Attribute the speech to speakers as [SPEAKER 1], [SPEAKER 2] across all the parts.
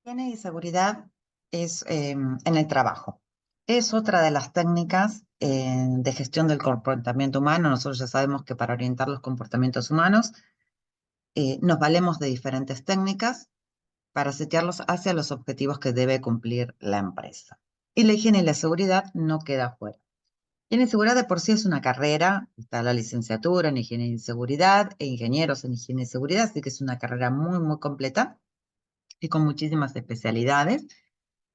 [SPEAKER 1] Higiene y seguridad es en el trabajo. Es otra de las técnicas de gestión del comportamiento humano. Nosotros ya sabemos que para orientar los comportamientos humanos nos valemos de diferentes técnicas para setearlos hacia los objetivos que debe cumplir la empresa. Y la higiene y la seguridad no queda fuera. Higiene y seguridad de por sí es una carrera, está la licenciatura en higiene y seguridad e ingenieros en higiene y seguridad, así que es una carrera muy, muy completa y con muchísimas especialidades.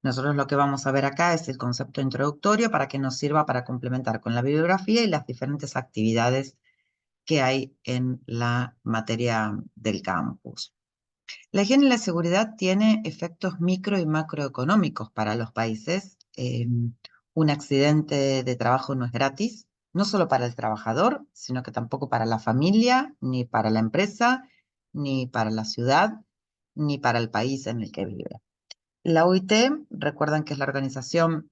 [SPEAKER 1] Nosotros lo que vamos a ver acá es el concepto introductorio para que nos sirva para complementar con la bibliografía y las diferentes actividades que hay en la materia del campus. La higiene y la seguridad tiene efectos micro y macroeconómicos para los países. Un accidente de trabajo no es gratis, no solo para el trabajador, sino que tampoco para la familia, ni para la empresa, ni para la ciudad, ni para el país en el que vive. La OIT, recuerdan que es la Organización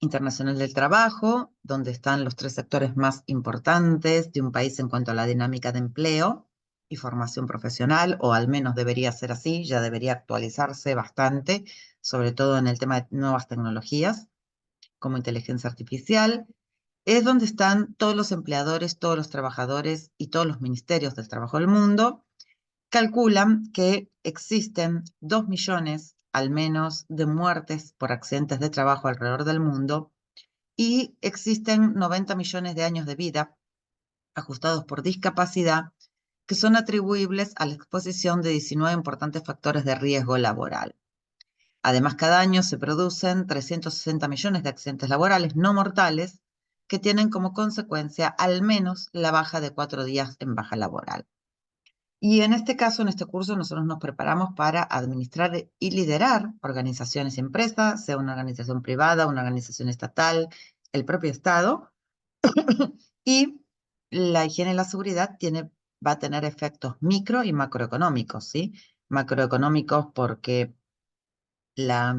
[SPEAKER 1] Internacional del Trabajo, donde están los tres sectores más importantes de un país en cuanto a la dinámica de empleo y formación profesional, o al menos debería ser así, ya debería actualizarse bastante, sobre todo en el tema de nuevas tecnologías como inteligencia artificial. Es donde están todos los empleadores, todos los trabajadores y todos los ministerios del trabajo del mundo. Calculan que existen 2 millones al menos de muertes por accidentes de trabajo alrededor del mundo y existen 90 millones de años de vida ajustados por discapacidad que son atribuibles a la exposición de 19 importantes factores de riesgo laboral. Además, cada año se producen 360 millones de accidentes laborales no mortales que tienen como consecuencia al menos la baja de 4 días en baja laboral. Y en este caso, en este curso, nosotros nos preparamos para administrar y liderar organizaciones y empresas, sea una organización privada, una organización estatal, el propio Estado. Y la higiene y la seguridad va a tener efectos micro y macroeconómicos, ¿sí? Macroeconómicos porque la,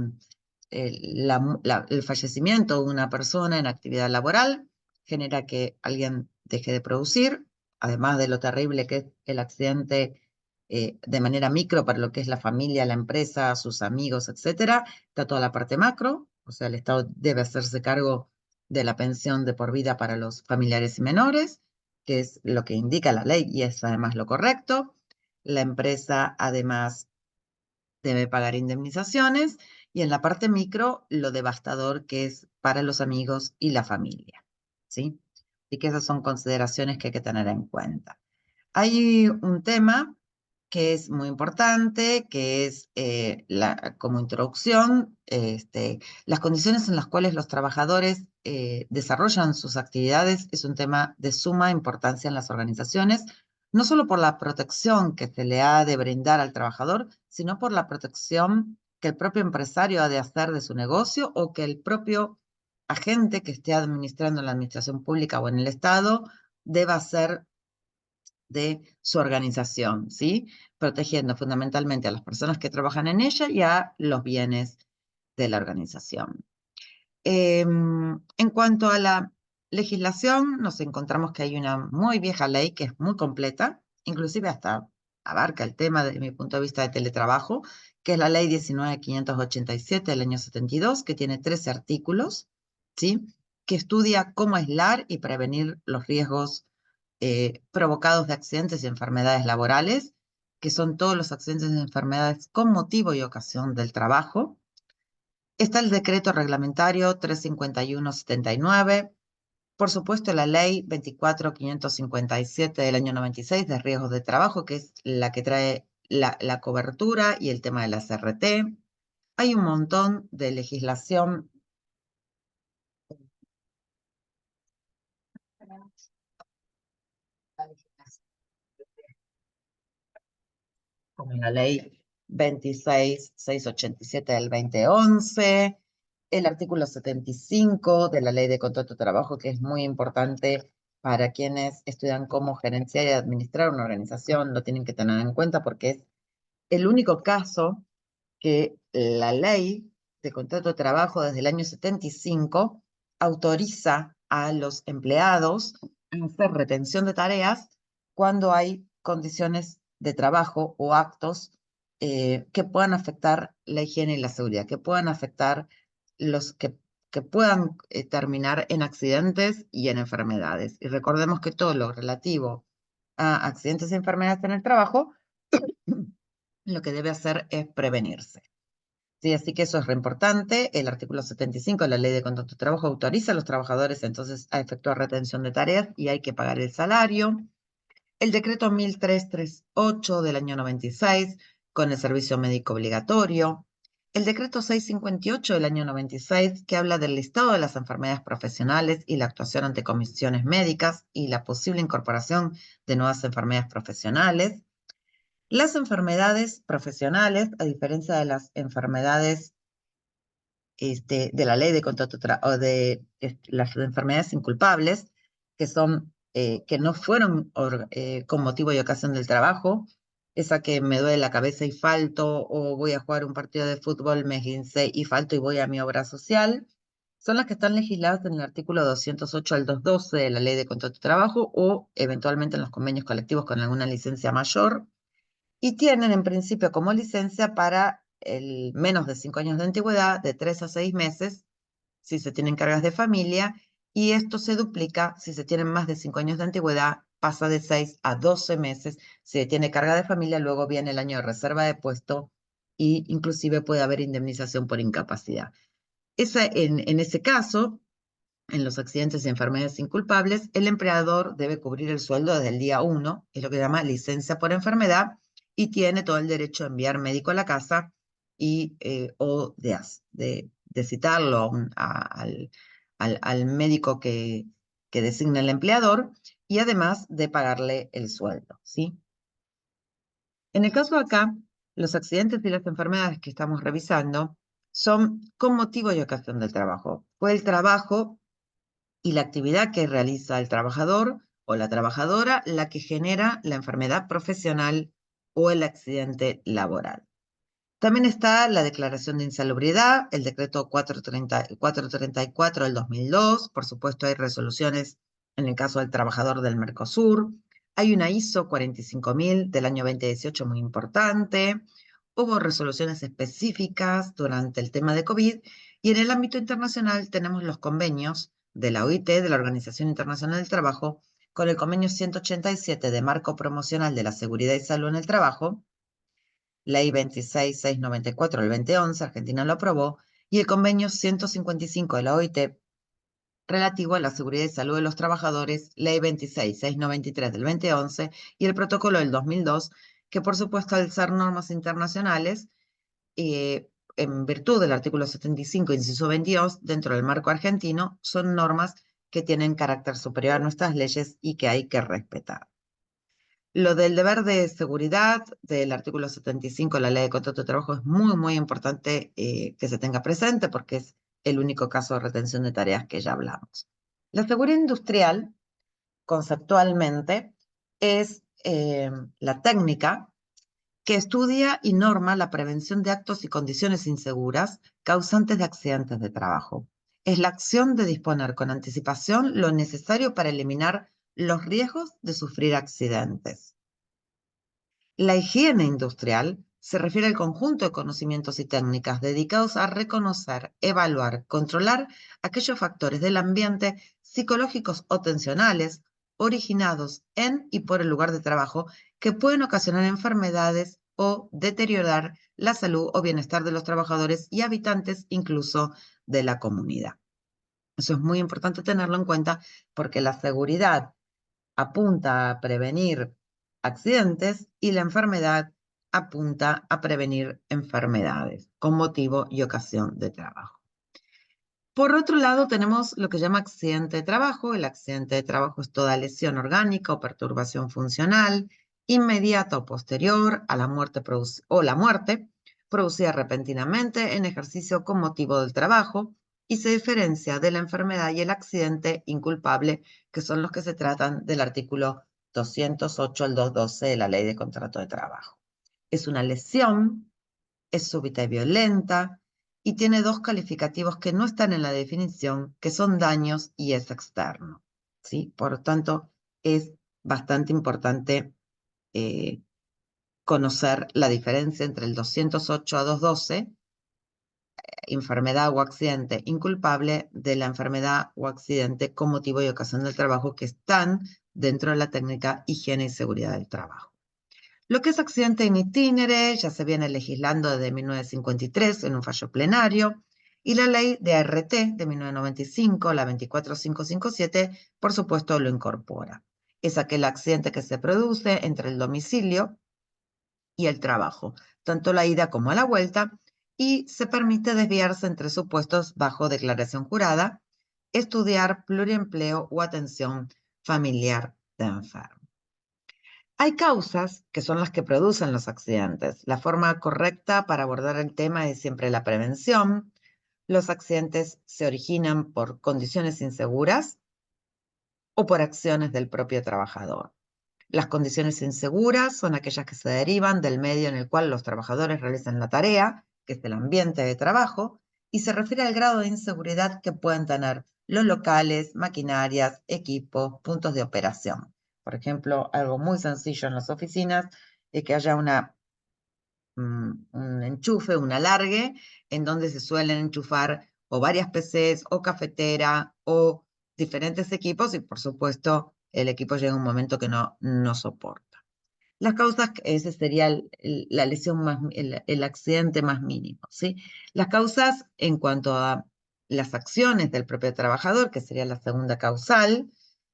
[SPEAKER 1] el fallecimiento de una persona en actividad laboral genera que alguien deje de producir, además de lo terrible que es el accidente de manera micro para lo que es la familia, la empresa, sus amigos, etcétera. Está toda la parte macro, o sea, el Estado debe hacerse cargo de la pensión de por vida para los familiares y menores, que es lo que indica la ley y es además lo correcto. La empresa además debe pagar indemnizaciones y en la parte micro lo devastador que es para los amigos y la familia, ¿sí? Y que esas son consideraciones que hay que tener en cuenta. Hay un tema que es muy importante, que es como introducción, las condiciones en las cuales los trabajadores desarrollan sus actividades es un tema de suma importancia en las organizaciones, no solo por la protección que se le ha de brindar al trabajador, sino por la protección que el propio empresario ha de hacer de su negocio o que el propio agente que esté administrando en la administración pública o en el Estado deba hacer de su organización, ¿sí? Protegiendo fundamentalmente a las personas que trabajan en ella y a los bienes de la organización. En cuanto a la legislación, nos encontramos que hay una muy vieja ley que es muy completa, inclusive hasta abarca el tema desde mi punto de vista de teletrabajo, que es la ley 19.587 del año 72, que tiene 13 artículos, ¿sí? Que estudia cómo aislar y prevenir los riesgos provocados de accidentes y enfermedades laborales, que son todos los accidentes y enfermedades con motivo y ocasión del trabajo. Está el decreto reglamentario 351/79, por supuesto la ley 24.557 del año 96 de riesgos de trabajo, que es la que trae la cobertura y el tema de la CRT. Hay un montón de legislación como la ley 26.687 del 2011, el artículo 75 de la ley de contrato de trabajo, que es muy importante para quienes estudian cómo gerenciar y administrar una organización, lo tienen que tener en cuenta porque es el único caso que la ley de contrato de trabajo desde el año 75 autoriza a los empleados a hacer retención de tareas cuando hay condiciones de trabajo o actos que puedan afectar la higiene y la seguridad, que puedan afectar los que puedan terminar en accidentes y en enfermedades. Y recordemos que todo lo relativo a accidentes y enfermedades en el trabajo, lo que debe hacer es prevenirse. Sí, así que eso es re importante. El artículo 75 de la Ley de Contrato de Trabajo autoriza a los trabajadores entonces a efectuar retención de tareas y hay que pagar el salario. El decreto 1338 del año 96 con el servicio médico obligatorio. El decreto 658 del año 96 que habla del listado de las enfermedades profesionales y la actuación ante comisiones médicas y la posible incorporación de nuevas enfermedades profesionales. Las enfermedades profesionales, a diferencia de las enfermedades de la ley de contrato o de las enfermedades inculpables, que son que no fueron con motivo y ocasión del trabajo, esa que me duele la cabeza y falto, o voy a jugar un partido de fútbol, me esguincé y falto y voy a mi obra social, son las que están legisladas en el artículo 208 al 212 de la ley de contrato de trabajo o eventualmente en los convenios colectivos con alguna licencia mayor y tienen en principio como licencia para el menos de 5 años de antigüedad, de 3 a 6 meses, si se tienen cargas de familia, y esto se duplica si se tienen más de 5 años de antigüedad, pasa de 6 a 12 meses. Si se tiene carga de familia, luego viene el año de reserva de puesto y inclusive puede haber indemnización por incapacidad. En ese caso, en los accidentes y enfermedades inculpables, el empleador debe cubrir el sueldo desde el día 1, es lo que se llama licencia por enfermedad, y tiene todo el derecho a enviar médico a la casa y, o de citarlo al médico que designa el empleador y además de pagarle el sueldo, ¿sí? En el caso de acá, los accidentes y las enfermedades que estamos revisando son con motivo y ocasión del trabajo. Fue el trabajo y la actividad que realiza el trabajador o la trabajadora la que genera la enfermedad profesional o el accidente laboral. También está la declaración de insalubridad, el decreto 434 del 2002, por supuesto hay resoluciones en el caso del trabajador del Mercosur, hay una ISO 45000 del año 2018 muy importante, hubo resoluciones específicas durante el tema de COVID y en el ámbito internacional tenemos los convenios de la OIT, de la Organización Internacional del Trabajo, con el convenio 187 de Marco Promocional de la Seguridad y Salud en el Trabajo, Ley 26694 del 2011, Argentina lo aprobó, y el convenio 155 de la OIT relativo a la seguridad y salud de los trabajadores, Ley 26693 del 2011, y el protocolo del 2002, que por supuesto al ser normas internacionales, en virtud del artículo 75, inciso 22, dentro del marco argentino, son normas que tienen carácter superior a nuestras leyes y que hay que respetar. Lo del deber de seguridad del artículo 75 de la Ley de Contrato de Trabajo es muy, muy importante que se tenga presente porque es el único caso de retención de tareas que ya hablamos. La seguridad industrial, conceptualmente, es la técnica que estudia y norma la prevención de actos y condiciones inseguras causantes de accidentes de trabajo. Es la acción de disponer con anticipación lo necesario para eliminar los riesgos de sufrir accidentes. La higiene industrial se refiere al conjunto de conocimientos y técnicas dedicados a reconocer, evaluar, controlar aquellos factores del ambiente psicológicos o tensionales originados en y por el lugar de trabajo que pueden ocasionar enfermedades o deteriorar la salud o bienestar de los trabajadores y habitantes incluso de la comunidad. Eso es muy importante tenerlo en cuenta porque la seguridad apunta a prevenir accidentes y la enfermedad apunta a prevenir enfermedades con motivo y ocasión de trabajo. Por otro lado, tenemos lo que se llama accidente de trabajo. El accidente de trabajo es toda lesión orgánica o perturbación funcional inmediata o posterior a la muerte o la muerte producida repentinamente en ejercicio con motivo del trabajo y se diferencia de la enfermedad y el accidente inculpable, que son los que se tratan del artículo 208 al 212 de la Ley de Contrato de Trabajo. Es una lesión, es súbita y violenta, y tiene dos calificativos que no están en la definición, que son daños y es externo, ¿sí? Por lo tanto, es bastante importante conocer la diferencia entre el 208 a 212, enfermedad o accidente inculpable, de la enfermedad o accidente con motivo y ocasión del trabajo, que están dentro de la técnica higiene y seguridad del trabajo. Lo que es accidente in itinere ya se viene legislando desde 1953 en un fallo plenario, y la ley de ART de 1995, la 24557, por supuesto lo incorpora. Es aquel accidente que se produce entre el domicilio y el trabajo, tanto la ida como la vuelta, y se permite desviarse entre supuestos bajo declaración jurada, estudiar pluriempleo o atención familiar de enfermo. Hay causas que son las que producen los accidentes. La forma correcta para abordar el tema es siempre la prevención. Los accidentes se originan por condiciones inseguras o por acciones del propio trabajador. Las condiciones inseguras son aquellas que se derivan del medio en el cual los trabajadores realizan la tarea, que es el ambiente de trabajo, y se refiere al grado de inseguridad que pueden tener los locales, maquinarias, equipos, puntos de operación. Por ejemplo, algo muy sencillo en las oficinas es que haya un enchufe, un alargue, en donde se suelen enchufar o varias PCs o cafetera o diferentes equipos, y por supuesto el equipo llega a un momento que no soporta. Las causas, ese sería la lesión más, el accidente más mínimo, ¿sí? Las causas en cuanto a las acciones del propio trabajador, que sería la segunda causal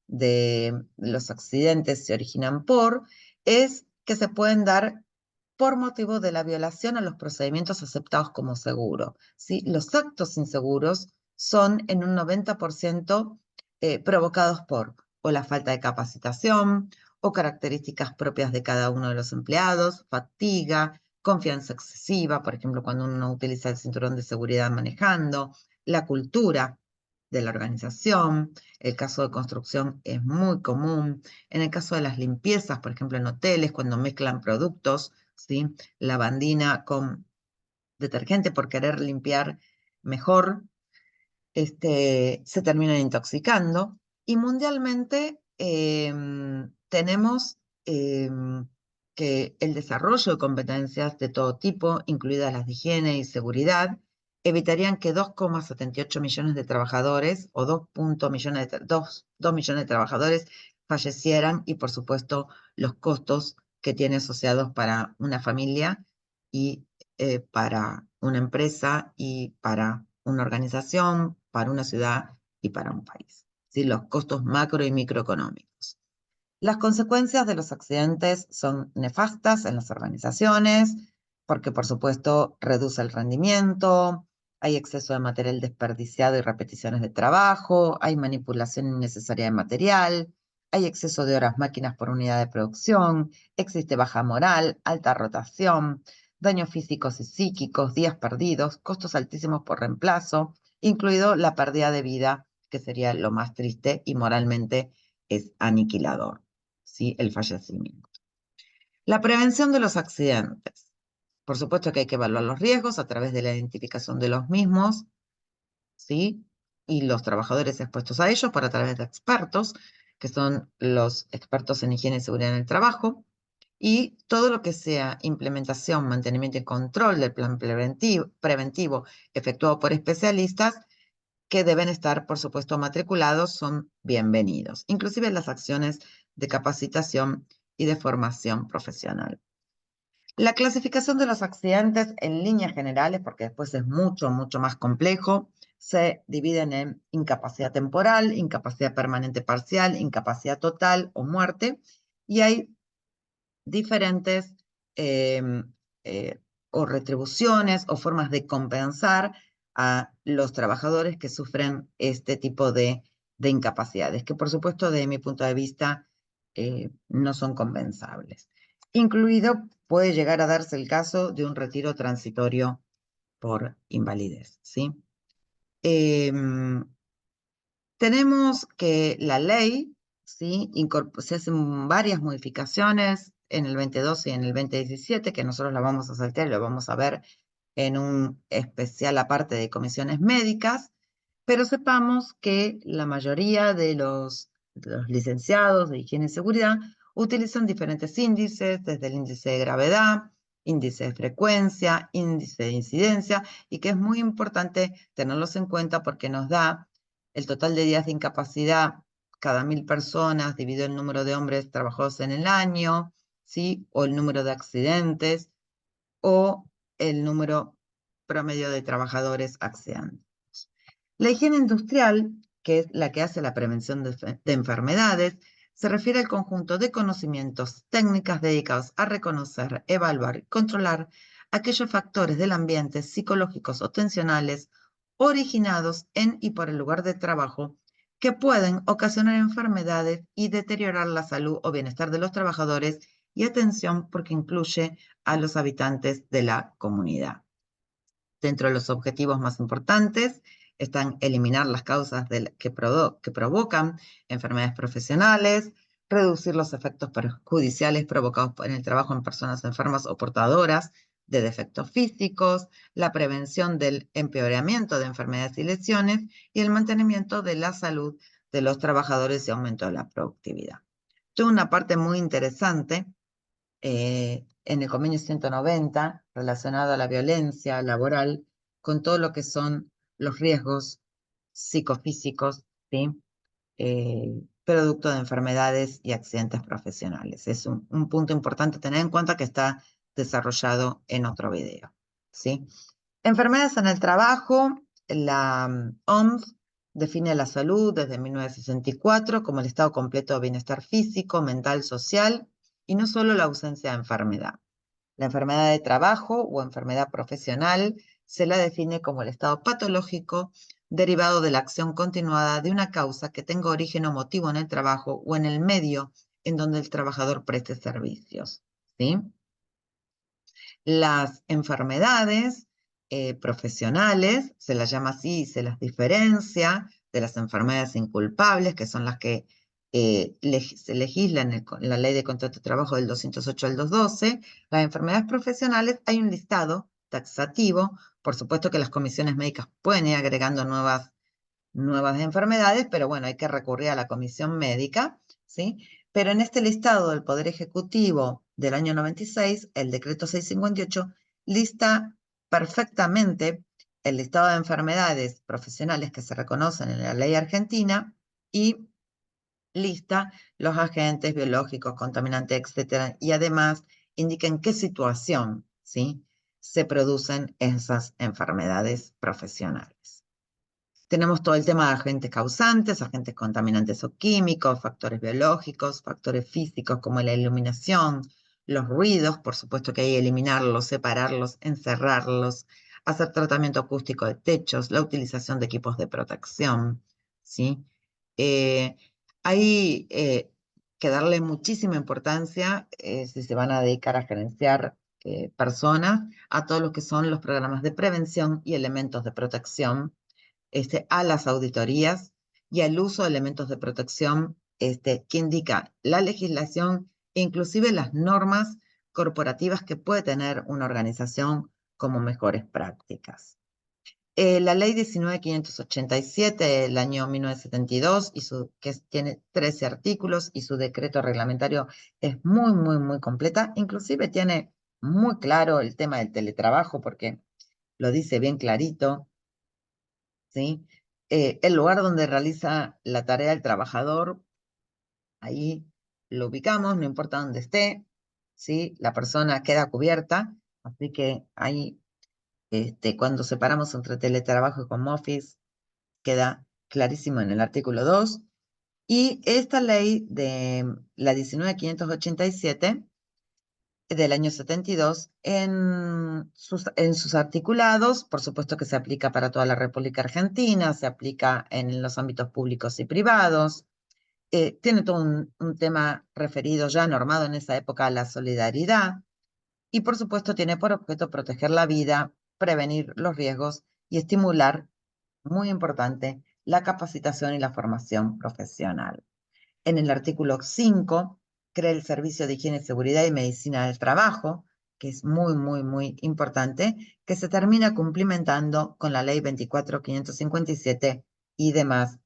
[SPEAKER 1] de los accidentes se originan por, es que se pueden dar por motivo de la violación a los procedimientos aceptados como seguro, ¿sí? Los actos inseguros son en un 90% provocados por o la falta de capacitación, o características propias de cada uno de los empleados, fatiga, confianza excesiva, por ejemplo, cuando uno no utiliza el cinturón de seguridad manejando, la cultura de la organización. El caso de construcción es muy común. En el caso de las limpiezas, por ejemplo, en hoteles, cuando mezclan productos, ¿sí? Lavandina con detergente por querer limpiar mejor, se terminan intoxicando. Y mundialmente tenemos que el desarrollo de competencias de todo tipo, incluidas las de higiene y seguridad, evitarían que 2,78 millones de trabajadores o 2 millones de trabajadores fallecieran, y por supuesto los costos que tiene asociados para una familia y para una empresa y para una organización, para una ciudad y para un país. ¿Sí? Los costos macro y microeconómicos. Las consecuencias de los accidentes son nefastas en las organizaciones, porque por supuesto reduce el rendimiento, hay exceso de material desperdiciado y repeticiones de trabajo, hay manipulación innecesaria de material, hay exceso de horas máquinas por unidad de producción, existe baja moral, alta rotación, daños físicos y psíquicos, días perdidos, costos altísimos por reemplazo, incluido la pérdida de vida, que sería lo más triste y moralmente es aniquilador, ¿sí? El fallecimiento. La prevención de los accidentes. Por supuesto que hay que evaluar los riesgos a través de la identificación de los mismos, ¿sí? Y los trabajadores expuestos a ellos por a través de expertos, que son los expertos en higiene y seguridad en el trabajo, y todo lo que sea implementación, mantenimiento y control del plan preventivo efectuado por especialistas que deben estar, por supuesto, matriculados, son bienvenidos, inclusive las acciones de capacitación y de formación profesional. La clasificación de los accidentes en líneas generales, porque después es mucho más complejo, se dividen en incapacidad temporal, incapacidad permanente parcial, incapacidad total o muerte, y hay diferentes eh, o retribuciones o formas de compensar a los trabajadores que sufren este tipo de incapacidades, que por supuesto desde mi punto de vista no son compensables. Incluido puede llegar a darse el caso de un retiro transitorio por invalidez, ¿sí? Tenemos que la ley, ¿sí? Se hacen varias modificaciones en el 22 y en el 2017, que nosotros la vamos a saltear y lo vamos a ver en un especial aparte de comisiones médicas, pero sepamos que la mayoría de los licenciados de higiene y seguridad Utilizan diferentes índices, desde el índice de gravedad, índice de frecuencia, índice de incidencia, y que es muy importante tenerlos en cuenta porque nos da el total de días de incapacidad cada 1000 personas, dividido el número de hombres trabajados en el año, ¿sí? O el número de accidentes, o el número promedio de trabajadores accidentes. La higiene industrial, que es la que hace la prevención de enfermedades, se refiere al conjunto de conocimientos, técnicas dedicados a reconocer, evaluar y controlar aquellos factores del ambiente psicológicos o tensionales originados en y por el lugar de trabajo que pueden ocasionar enfermedades y deteriorar la salud o bienestar de los trabajadores, y atención porque incluye a los habitantes de la comunidad. Dentro de los objetivos más importantes están eliminar las causas que provocan enfermedades profesionales, reducir los efectos perjudiciales provocados en el trabajo en personas enfermas o portadoras de defectos físicos, la prevención del empeoramiento de enfermedades y lesiones y el mantenimiento de la salud de los trabajadores y aumento de la productividad. Esto es una parte muy interesante en el convenio 190 relacionado a la violencia laboral, con todo lo que son los riesgos psicofísicos, ¿sí? Producto de enfermedades y accidentes profesionales. Es un punto importante tener en cuenta que está desarrollado en otro video, ¿sí? Enfermedades en el trabajo, la OMS define la salud desde 1964 como el estado completo de bienestar físico, mental, social, y no solo la ausencia de enfermedad. La enfermedad de trabajo o enfermedad profesional se la define como el estado patológico derivado de la acción continuada de una causa que tenga origen o motivo en el trabajo o en el medio en donde el trabajador preste servicios, ¿sí? Las enfermedades profesionales, se las llama así y se las diferencia de las enfermedades inculpables, que son las que se legislan en la Ley de Contrato de Trabajo del 208 al 212. Las enfermedades profesionales, hay un listado taxativo. Por supuesto que las comisiones médicas pueden ir agregando nuevas enfermedades, pero bueno, hay que recurrir a la comisión médica, ¿sí? Pero en este listado del Poder Ejecutivo del año 96, el decreto 658 lista perfectamente el listado de enfermedades profesionales que se reconocen en la ley argentina y lista los agentes biológicos, contaminantes, etcétera, y además indica en qué situación, ¿sí?, se producen esas enfermedades profesionales. Tenemos todo el tema de agentes causantes, agentes contaminantes o químicos, factores biológicos, factores físicos como la iluminación, los ruidos, por supuesto que hay que eliminarlos, separarlos, encerrarlos, hacer tratamiento acústico de techos, la utilización de equipos de protección, ¿sí? Eh, hay que darle muchísima importancia, si se van a dedicar a gerenciar personas, a todo lo que son los programas de prevención y elementos de protección, a las auditorías y al uso de elementos de protección que indica la legislación e inclusive las normas corporativas que puede tener una organización como mejores prácticas. La ley 19.587 del año 1972, que tiene 13 artículos, y su decreto reglamentario es muy, muy, muy completa. Inclusive tiene muy claro el tema del teletrabajo porque lo dice bien clarito, ¿sí? El lugar donde realiza la tarea el trabajador, ahí lo ubicamos, no importa dónde esté, ¿sí? La persona queda cubierta, así que ahí, cuando separamos entre teletrabajo y home office, queda clarísimo en el artículo 2. Y esta ley de la 19.587 del año 72, en sus articulados, por supuesto que se aplica para toda la República Argentina, se aplica en los ámbitos públicos y privados, tiene todo un tema referido ya normado en esa época a la solidaridad, y por supuesto tiene por objeto proteger la vida, prevenir los riesgos y estimular, muy importante, la capacitación y la formación profesional. En el artículo 5, crea el Servicio de Higiene, Seguridad y Medicina del Trabajo, que es muy, muy, muy importante, que se termina cumplimentando con la Ley 24.557 y demás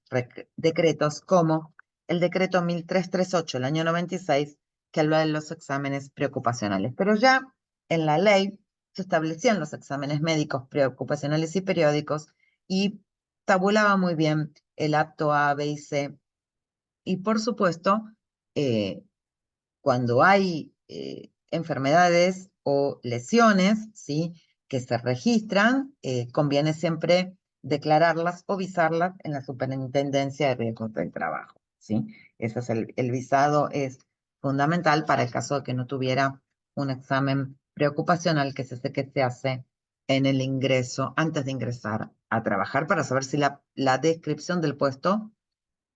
[SPEAKER 1] decretos, como el decreto 1338 del año 96, que habla de los exámenes preocupacionales. Pero ya en la ley se establecían los exámenes médicos preocupacionales y periódicos y tabulaba muy bien el apto A, B y C. Y por supuesto, eh, cuando hay enfermedades o lesiones, ¿sí?, que se registran, conviene siempre declararlas o visarlas en la Superintendencia de Riesgos del Trabajo, ¿sí? Ese es el visado es fundamental para el caso de que no tuviera un examen preocupacional que se hace en el ingreso, antes de ingresar a trabajar, para saber si la descripción del puesto,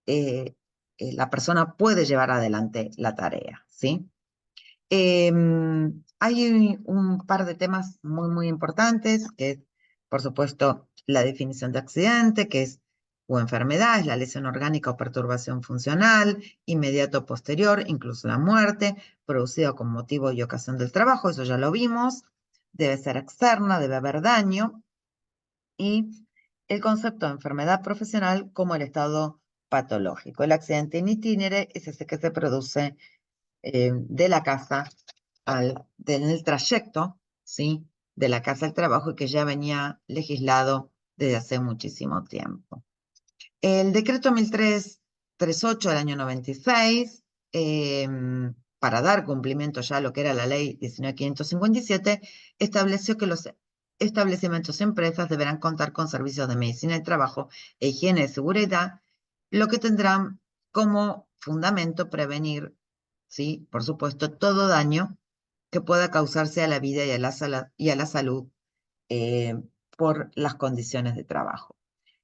[SPEAKER 1] la persona puede llevar adelante la tarea, ¿sí? Hay un par de temas muy importantes, que es, por supuesto, la definición de accidente, que es o enfermedad, es la lesión orgánica o perturbación funcional, inmediato o posterior, incluso la muerte, producida con motivo y ocasión del trabajo, eso ya lo vimos, debe ser externa, debe haber daño, y el concepto de enfermedad profesional como el estado patológico. El accidente in itinere es ese que se produce de la casa en el trayecto, ¿sí?, de la casa al trabajo, y que ya venía legislado desde hace muchísimo tiempo. El decreto 1338 del año 96, para dar cumplimiento ya a lo que era la ley 19.557, estableció que los establecimientos y empresas deberán contar con servicios de medicina del trabajo e higiene de seguridad, lo que tendrán como fundamento prevenir, ¿sí?, por supuesto, todo daño que pueda causarse a la vida y a la salud por las condiciones de trabajo.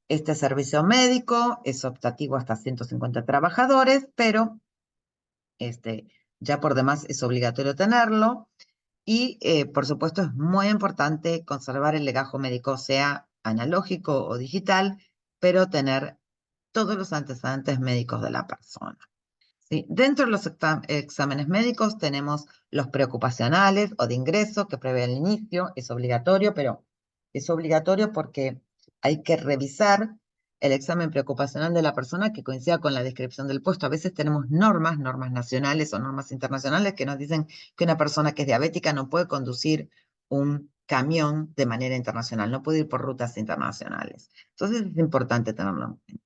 [SPEAKER 1] Este servicio médico es optativo hasta 150 trabajadores, pero ya por demás es obligatorio tenerlo. Y, por supuesto, es muy importante conservar el legajo médico, sea analógico o digital, pero tener todos los antecedentes médicos de la persona. ¿Sí? Dentro de los exámenes médicos tenemos los preocupacionales o de ingreso, que prevé el inicio, es obligatorio, pero es obligatorio porque hay que revisar el examen preocupacional de la persona que coincida con la descripción del puesto. A veces tenemos normas nacionales o normas internacionales que nos dicen que una persona que es diabética no puede conducir un camión de manera internacional, no puede ir por rutas internacionales. Entonces es importante tenerlo en cuenta.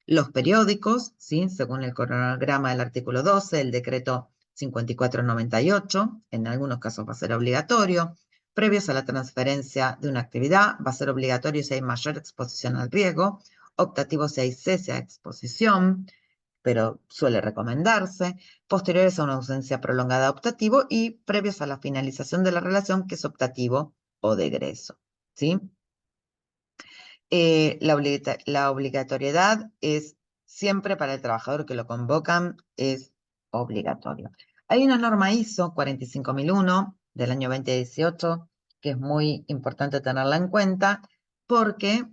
[SPEAKER 1] Los periódicos, ¿sí?, según el cronograma del artículo 12, el decreto 5498, en algunos casos va a ser obligatorio. Previos a la transferencia de una actividad, va a ser obligatorio si hay mayor exposición al riesgo, optativo si hay cese a exposición, pero suele recomendarse, posteriores a una ausencia prolongada optativo, y previos a la finalización de la relación, que es optativo o de egreso, ¿sí? La obligatoriedad es siempre para el trabajador que lo convocan, es obligatorio. Hay una norma ISO 45001 del año 2018 que es muy importante tenerla en cuenta porque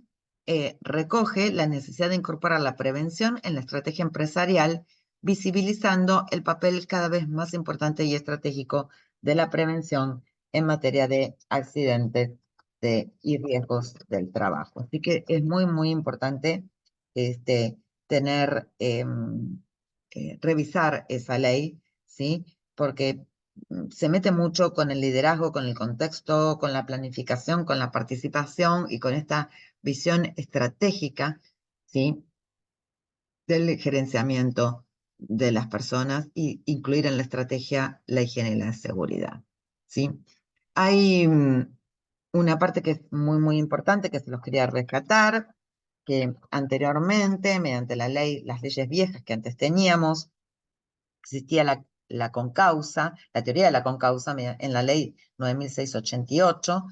[SPEAKER 1] recoge la necesidad de incorporar la prevención en la estrategia empresarial, visibilizando el papel cada vez más importante y estratégico de la prevención en materia de accidentes y riesgos del trabajo. Así que es muy importante tener, revisar esa ley, ¿sí? Porque se mete mucho con el liderazgo, con el contexto, con la planificación, con la participación y con esta visión estratégica, ¿sí?, del gerenciamiento de las personas, y incluir en la estrategia la higiene y la seguridad, ¿sí? Hay una parte que es muy importante, que se los quería rescatar, que anteriormente, mediante las leyes viejas que antes teníamos, existía la concausa, la teoría de la concausa en la ley 9688,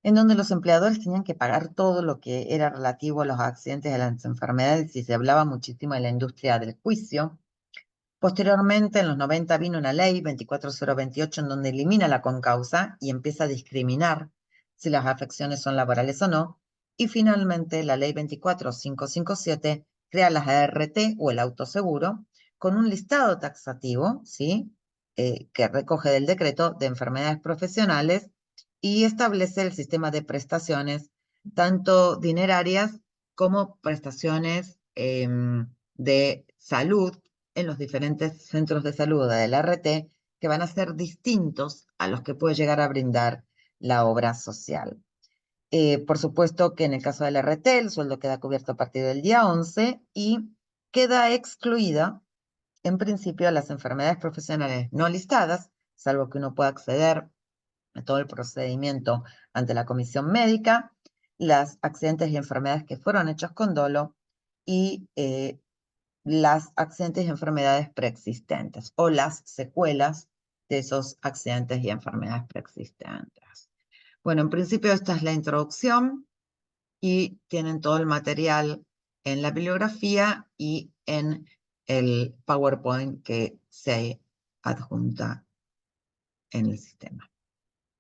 [SPEAKER 1] en donde los empleadores tenían que pagar todo lo que era relativo a los accidentes, a las enfermedades, y se hablaba muchísimo de la industria del juicio. Posteriormente, en los 90, vino una ley 24028 en donde elimina la concausa y empieza a discriminar si las afecciones son laborales o no. Y finalmente, la ley 24557 crea las ART o el autoseguro con un listado taxativo, ¿sí?, que recoge del decreto de enfermedades profesionales, y establece el sistema de prestaciones, tanto dinerarias como prestaciones de salud en los diferentes centros de salud del RT que van a ser distintos a los que puede llegar a brindar la obra social. Por supuesto que en el caso del RT el sueldo queda cubierto a partir del día 11 y queda excluida en principio a las enfermedades profesionales no listadas, salvo que uno pueda acceder a todo el procedimiento ante la comisión médica, las accidentes y enfermedades que fueron hechos con dolo y las accidentes y enfermedades preexistentes o las secuelas de esos accidentes y enfermedades preexistentes. Bueno, en principio esta es la introducción y tienen todo el material en la bibliografía y en el PowerPoint que se adjunta en el sistema.